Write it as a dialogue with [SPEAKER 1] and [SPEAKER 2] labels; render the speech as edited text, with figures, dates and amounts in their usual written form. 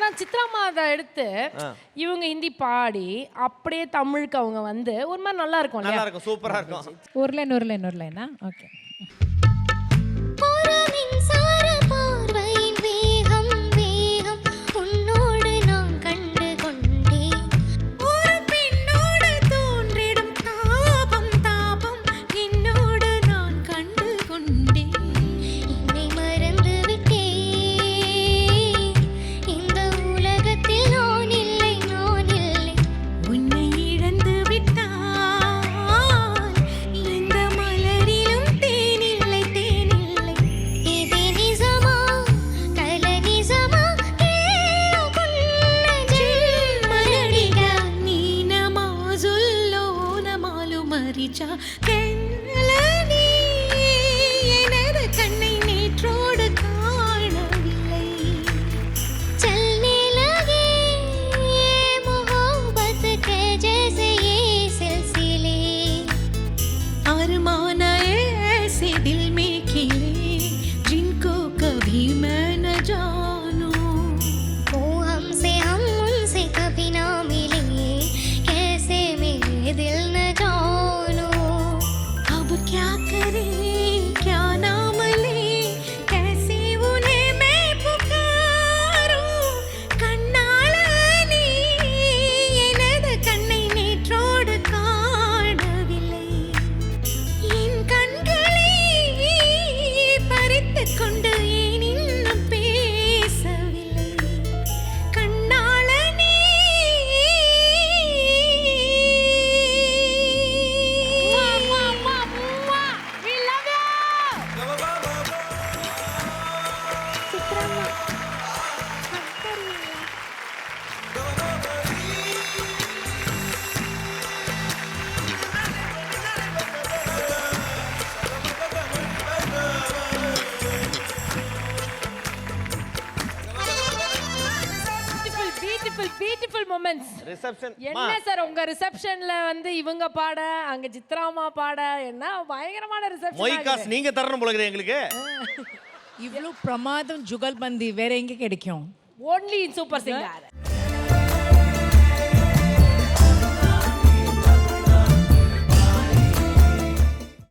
[SPEAKER 1] ஆனா சித்ராமா அதை எடுத்து இவங்க ஹிந்தி பாடி அப்படியே தமிழுக்கு அவங்க வந்து ஒரு மாதிரி நல்லா இருக்கும்.
[SPEAKER 2] நல்லா இருக்கும், சூப்பரா இருக்கும்.
[SPEAKER 3] ஒரு லைனா ஓகே.
[SPEAKER 1] Beautiful moments.
[SPEAKER 2] ரிசப்ஷன்
[SPEAKER 1] என்ன சார் உங்க ரிசப்ஷன்ல வந்து இவங்க பாட அங்க சித்ராமா பாட என்ன பயங்கரமான ரிசப்ஷன்.
[SPEAKER 2] மொய்காஸ் நீங்க தரணும் போல இருக்குது எங்களுக்கு.
[SPEAKER 3] இவ்வளவு பிரமாதம் ஜுகல்பந்தி வேற எங்க கிடைக்கும்?
[SPEAKER 1] only in Super Singer.